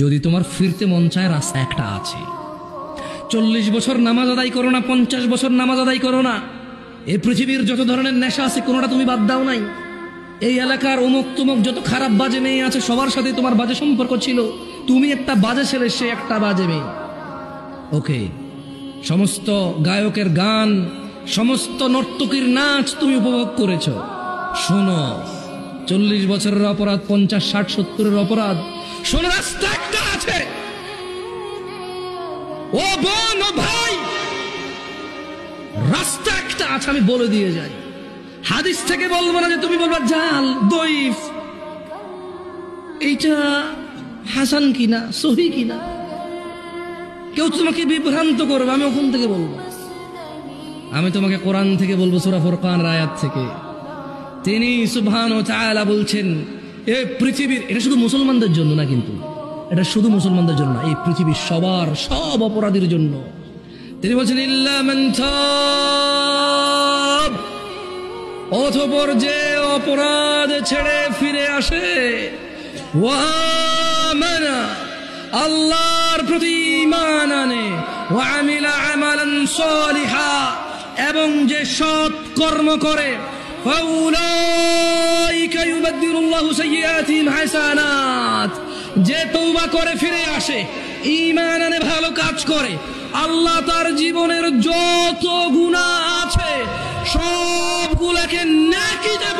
যদি তোমার ফিরতে মন চায় রাস্তা একটা আছে। 40 বছর নামাজ আদায় করো না, 50 বছর নামাজ আদায় করো না, এই পৃথিবীর যত ধরনের নেশা আছে কোনোটা তুমি বাদ দাও নাই। এই এলাকার অমুক তুমুক যত খারাপ বাজে মেয়ে আছে সবার সাথে তোমার বাজে সম্পর্ক ছিল, তুমি একটা বাজে ছেলে, সে একটা বাজে মেয়ে। ওকে, সমস্ত গায়কের গান, সমস্ত নর্তকীর নাচ তুমি উপভোগ করেছো। শোনো, 40 বছরের অপরাধ, 50, 60, 70-এর অপরাধ, শোনো রাস্তা একটা আছে। ও বোন, ও ভাই, রাস্তা একটা আছে, আমি বলে দিয়ে যাই। হাদিস থেকে বলবো না যে তুমি বলবা জাল, দইফ, এইটা হাসান কিনা, সহি কিনা, কেউ তোমাকে বিভ্রান্ত করবে, আমি ওখান থেকে বলবো। আমি তোমাকে কোরআন থেকে বলবো, সূরা ফুরকানের আয়াত থেকে। তিনি সুবহান ওয়া তাআলা বলছেন, এই পৃথিবীর, এটা শুধু মুসলমানদের জন্য না, কিন্তু এটা শুধু মুসলমানদের জন্য না, এই পৃথিবীর সবার, সব অপরাধীর জন্য। তিনি বলছেন ইল্লা মান তাব, অতঃপর যে অপরাধ ছেড়ে ফিরে আসে, ওয়া আমানা, আল্লাহর প্রতি ঈমান আনে, ওয়া আমিলা আমালান সালিহা, এবং যে সৎ কর্ম করে, ফাউলাইকা ইউবাদদিলুল্লাহু সাইয়্যাতিহিম হাসানাত, যে তওবা করে ফিরে আসে, ঈমান আনে, ভালো কাজ করে, আল্লাহ তার জীবনের যত গুনাহ আছে সবগুলোকে নেকিতে